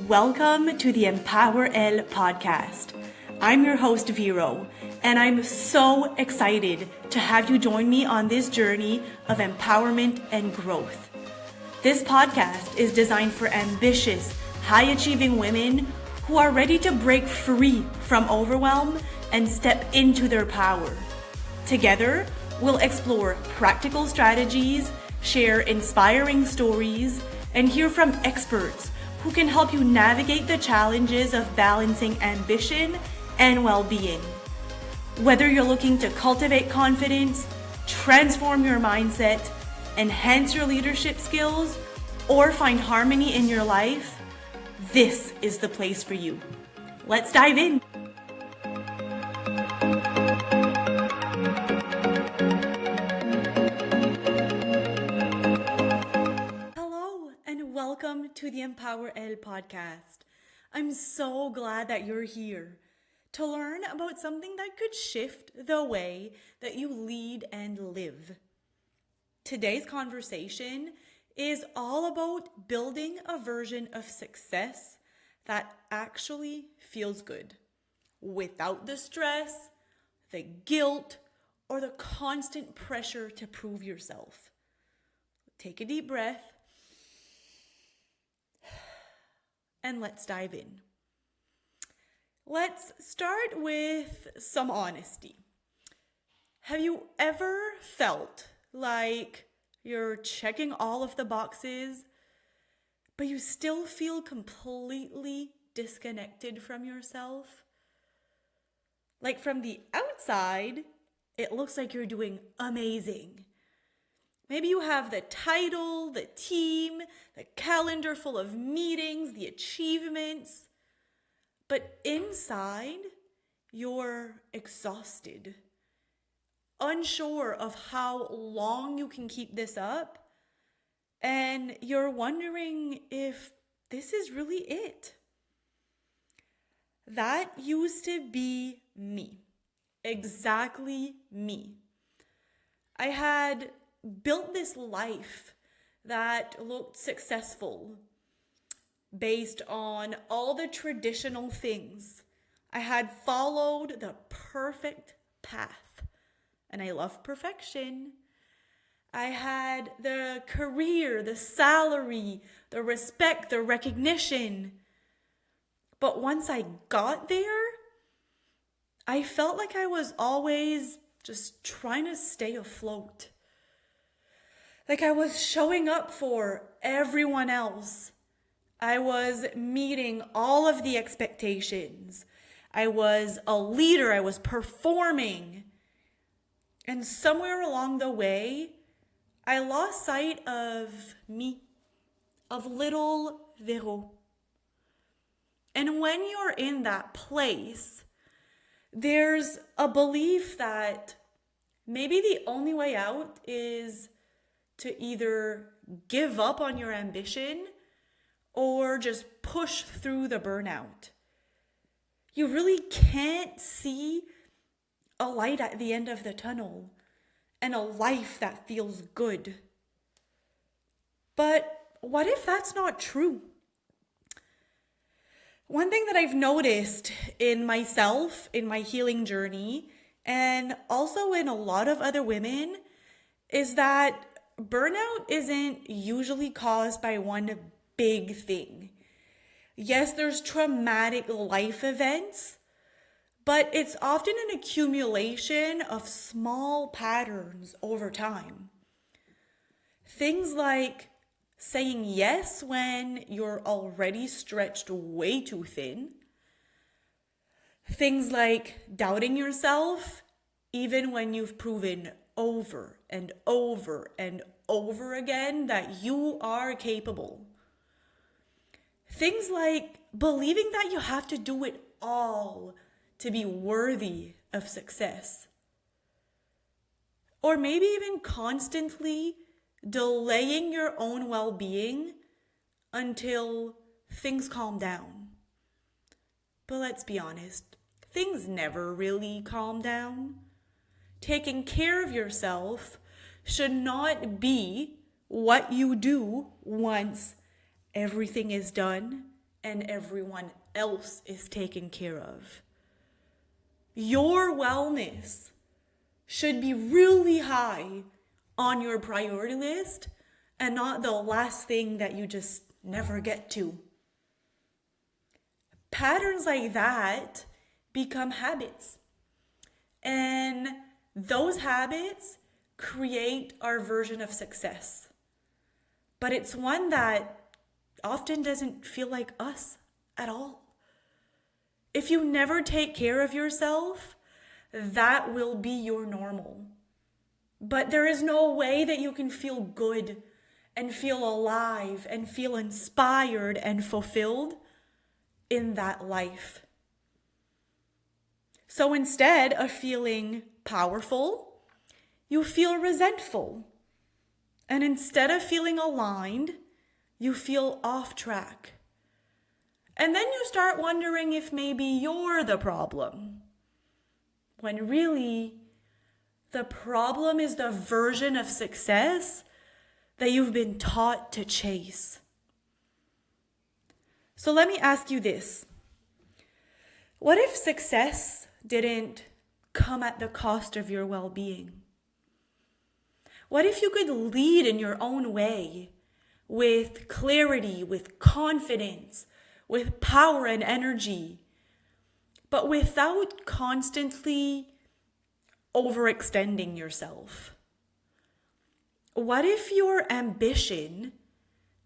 Welcome to the EmpowerElle podcast. I'm your host, Vero, and I'm so excited to have you join me on this journey of empowerment and growth. This podcast is designed for ambitious, high-achieving women who are ready to break free from overwhelm and step into their power. Together, we'll explore practical strategies, share inspiring stories, and hear from experts who can help you navigate the challenges of balancing ambition and well-being. Whether you're looking to cultivate confidence, transform your mindset, enhance your leadership skills, or find harmony in your life, this is the place for you. Let's dive in. Welcome to the EmpowerElle podcast. I'm so glad that you're here to learn about something that could shift the way that you lead and live. Today's conversation is all about building a version of success that actually feels good, without the stress, the guilt, or the constant pressure to prove yourself. Take a deep breath. And let's dive in. Let's start with some honesty. Have you ever felt like you're checking all of the boxes, but you still feel completely disconnected from yourself? Like from the outside, it looks like you're doing amazing. Maybe you have the title, the team, the calendar full of meetings, the achievements. But inside, you're exhausted, unsure of how long you can keep this up, and you're wondering if this is really it. That used to be me. Exactly me. I had built this life that looked successful based on all the traditional things. I had followed the perfect path, and I love perfection. I had the career, the salary, the respect, the recognition. But once I got there, I felt like I was always just trying to stay afloat. Like I was showing up for everyone else. I was meeting all of the expectations. I was a leader. I was performing. And somewhere along the way, I lost sight of me, of little Vero. And when you're in that place, there's a belief that maybe the only way out is to either give up on your ambition or just push through the burnout. You really can't see a light at the end of the tunnel and a life that feels good. But what if that's not true? One thing that I've noticed in myself, in my healing journey, and also in a lot of other women, is that burnout isn't usually caused by one big thing. Yes, there's traumatic life events, but it's often an accumulation of small patterns over time. Things like saying yes when you're already stretched way too thin. Things like doubting yourself even when you've proven over and over and over again that you are capable. Things like believing that you have to do it all to be worthy of success. Or maybe even constantly delaying your own well-being until things calm down. But let's be honest, things never really calm down. Taking care of yourself should not be what you do once everything is done and everyone else is taken care of. Your wellness should be really high on your priority list and not the last thing that you just never get to. Patterns like that become habits. And those habits create our version of success. But it's one that often doesn't feel like us at all. If you never take care of yourself, that will be your normal. But there is no way that you can feel good and feel alive and feel inspired and fulfilled in that life. So instead of feeling powerful, you feel resentful. And instead of feeling aligned, you feel off track. And then you start wondering if maybe you're the problem. When really, the problem is the version of success that you've been taught to chase. So let me ask you this. What if success didn't come at the cost of your well-being? What if you could lead in your own way with clarity, with confidence, with power and energy, but without constantly overextending yourself? What if your ambition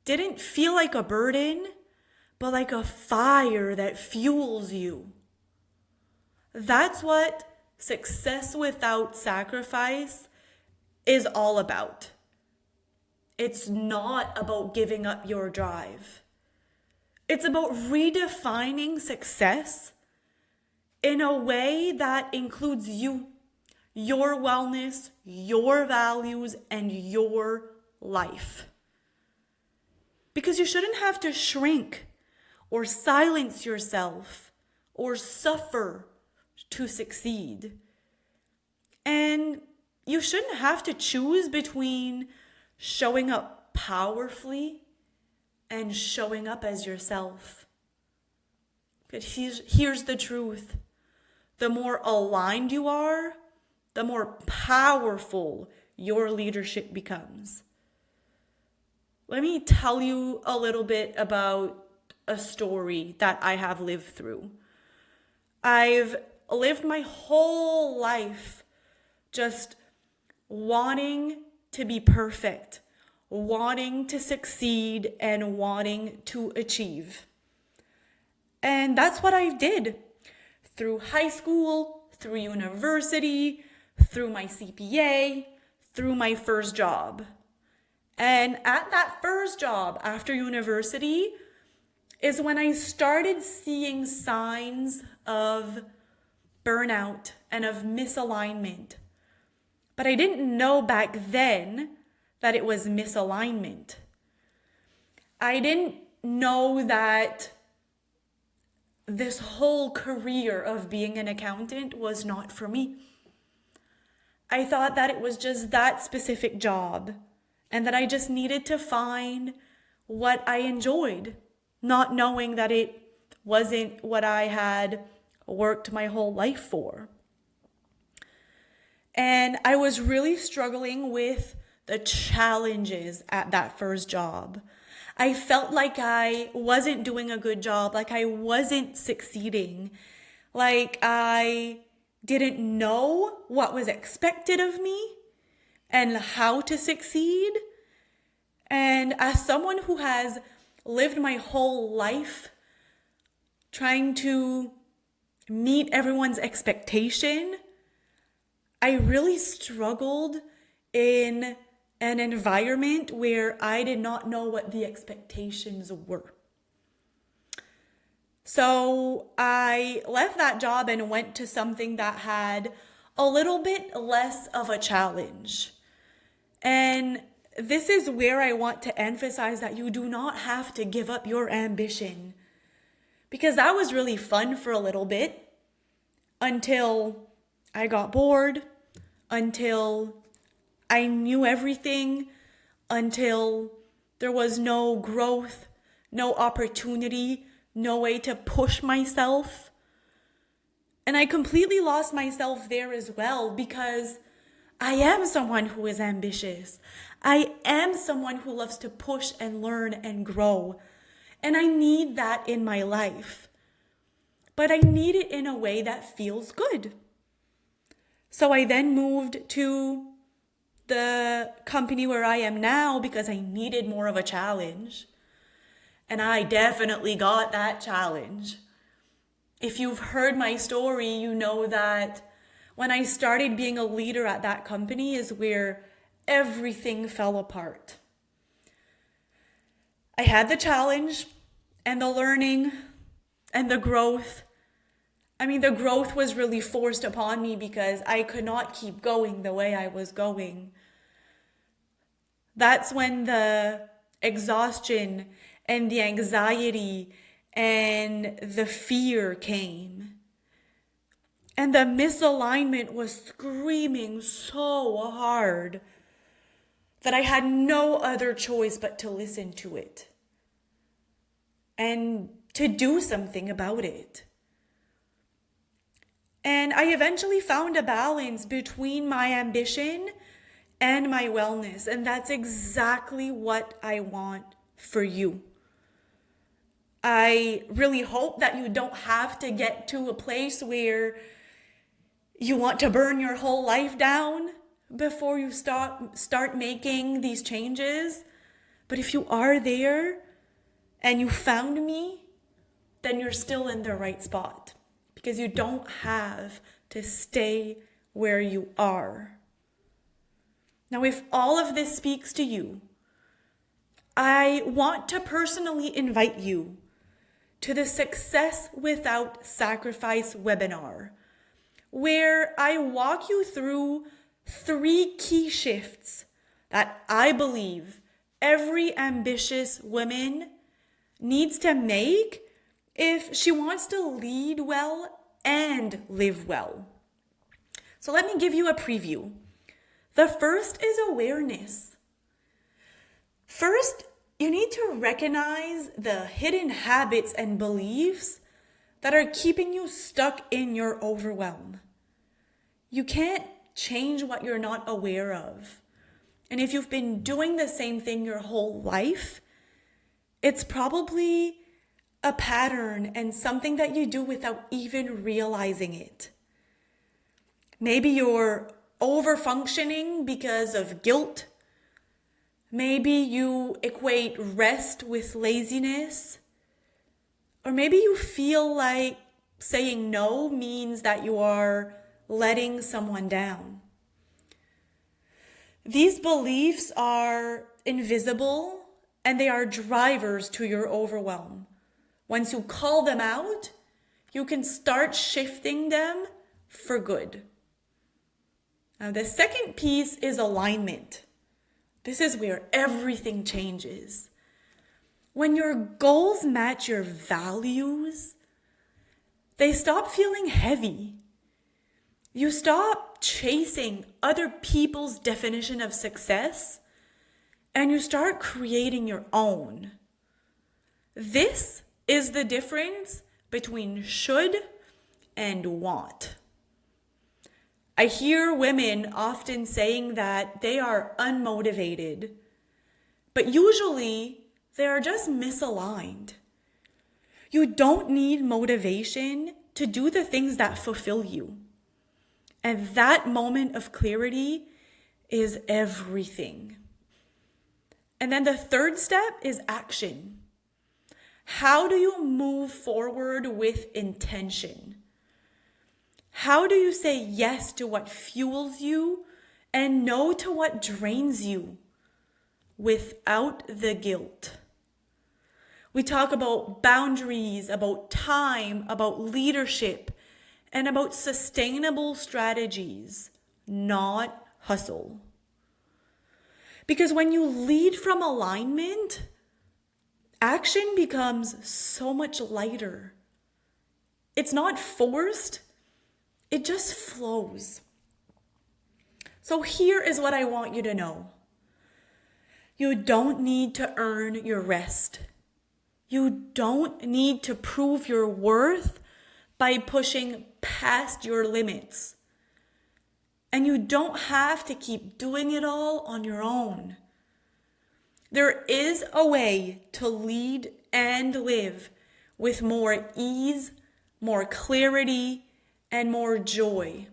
didn't feel like a burden, but like a fire that fuels you? That's what success without sacrifice is all about. It's not about giving up your drive. It's about redefining success in a way that includes you, your wellness, your values, and your life. Because you shouldn't have to shrink or silence yourself or suffer to succeed. And you shouldn't have to choose between showing up powerfully and showing up as yourself. But here's the truth. The more aligned you are, the more powerful your leadership becomes. Let me tell you a little bit about a story that I have lived through. I've lived my whole life just wanting to be perfect, wanting to succeed, and wanting to achieve. And that's what I did through high school, through university, through my CPA, through my first job. And at that first job after university is when I started seeing signs of burnout and of misalignment. But I didn't know back then that it was misalignment. I didn't know that this whole career of being an accountant was not for me. I thought that it was just that specific job and that I just needed to find what I enjoyed, not knowing that it wasn't what I had worked my whole life for. And I was really struggling with the challenges at that first job. I felt like I wasn't doing a good job, like I wasn't succeeding, like I didn't know what was expected of me and how to succeed. And as someone who has lived my whole life trying to meet everyone's expectation, I really struggled in an environment where I did not know what the expectations were. So I left that job and went to something that had a little bit less of a challenge. And this is where I want to emphasize that you do not have to give up your ambition. Because that was really fun for a little bit until I got bored, until I knew everything, until there was no growth, no opportunity no way to push myself. And I completely lost myself there as well, because I am someone who is ambitious. I am someone who loves to push and learn and grow. And I need that in my life. But I need it in a way that feels good. So I then moved to the company where I am now because I needed more of a challenge. And I definitely got that challenge. If you've heard my story, you know that when I started being a leader at that company is where everything fell apart. I had the challenge and the learning and the growth. I mean, the growth was really forced upon me because I could not keep going the way I was going. That's when the exhaustion and the anxiety and the fear came. And the misalignment was screaming so hard that I had no other choice but to listen to it and to do something about it. And I eventually found a balance between my ambition and my wellness. And that's exactly what I want for you. I really hope that you don't have to get to a place where you want to burn your whole life down before you start making these changes. But if you are there and you found me, then you're still in the right spot, because you don't have to stay where you are. Now, if all of this speaks to you, I want to personally invite you to the Success Without Sacrifice webinar, where I walk you through 3 key shifts that I believe every ambitious woman needs to make if she wants to lead well and live well. So let me give you a preview. The first is awareness. First, you need to recognize the hidden habits and beliefs that are keeping you stuck in your overwhelm. You can't change what you're not aware of. And if you've been doing the same thing your whole life, it's probably a pattern and something that you do without even realizing it. Maybe you're over-functioning because of guilt. Maybe you equate rest with laziness. Or maybe you feel like saying no means that you are letting someone down. These beliefs are invisible and they are drivers to your overwhelm. Once you call them out, you can start shifting them for good. Now, the second piece is alignment. This is where everything changes. When your goals match your values, they stop feeling heavy. You stop chasing other people's definition of success and you start creating your own. This is the difference between should and want. I hear women often saying that they are unmotivated, but usually they are just misaligned. You don't need motivation to do the things that fulfill you. And that moment of clarity is everything. And then the third step is action. How do you move forward with intention? How do you say yes to what fuels you and no to what drains you without the guilt? We talk about boundaries, about time, about leadership, and about sustainable strategies, not hustle. Because when you lead from alignment, action becomes so much lighter. It's not forced, it just flows. So here is what I want you to know. You don't need to earn your rest. You don't need to prove your worth by pushing past your limits. And you don't have to keep doing it all on your own. There is a way to lead and live with more ease, more clarity, and more joy.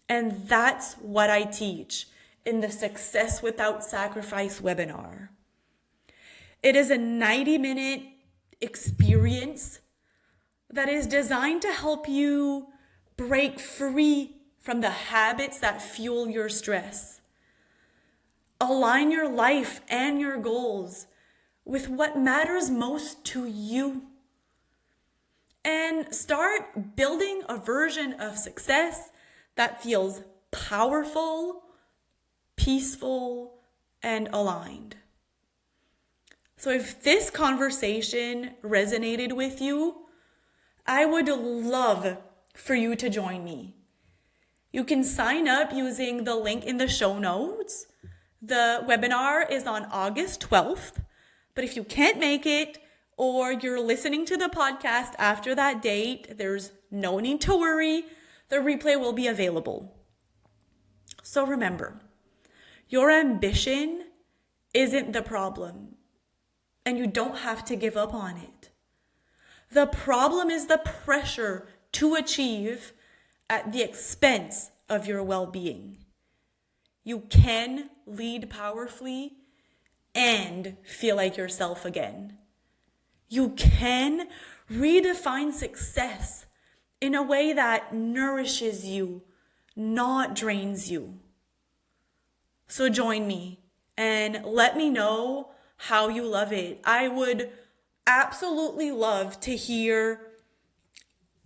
And that's what I teach in the Success Without Sacrifice webinar. It is a 90-minute experience that is designed to help you break free from the habits that fuel your stress. Align your life and your goals with what matters most to you. And start building a version of success that feels powerful, peaceful, and aligned. So if this conversation resonated with you, I would love for you to join me. You can sign up using the link in the show notes. The webinar is on August 12th, but if you can't make it or you're listening to the podcast after that date, there's no need to worry. The replay will be available. So remember, your ambition isn't the problem, and you don't have to give up on it. The problem is the pressure to achieve at the expense of your well-being. You can lead powerfully and feel like yourself again. You can redefine success in a way that nourishes you, not drains you. So join me and let me know how you love it. I would absolutely love to hear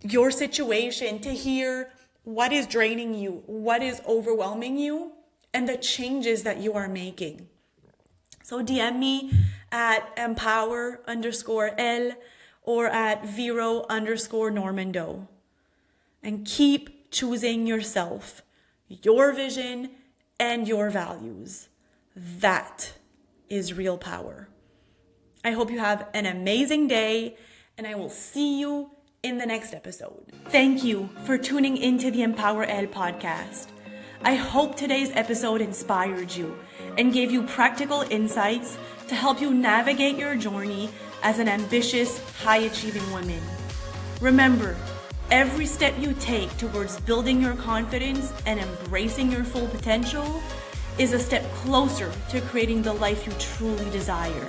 your situation, to hear what is draining you, what is overwhelming you, and the changes that you are making. So DM me at EmpowerElle or at Vero_Normando. And keep choosing yourself, your vision, and your values. That is real power. I hope you have an amazing day, and I will see you in the next episode. Thank you for tuning into the EmpowerElle podcast. I hope today's episode inspired you and gave you practical insights to help you navigate your journey as an ambitious, high-achieving woman. Remember, every step you take towards building your confidence and embracing your full potential is a step closer to creating the life you truly desire.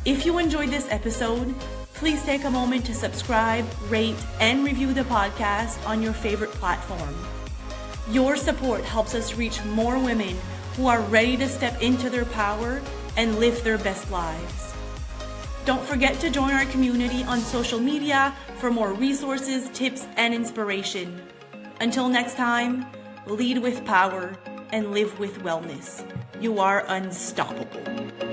If you enjoyed this episode, please take a moment to subscribe, rate, and review the podcast on your favorite platform. Your support helps us reach more women who are ready to step into their power and live their best lives. Don't forget to join our community on social media for more resources, tips, and inspiration. Until next time, lead with power and live with wellness. You are unstoppable.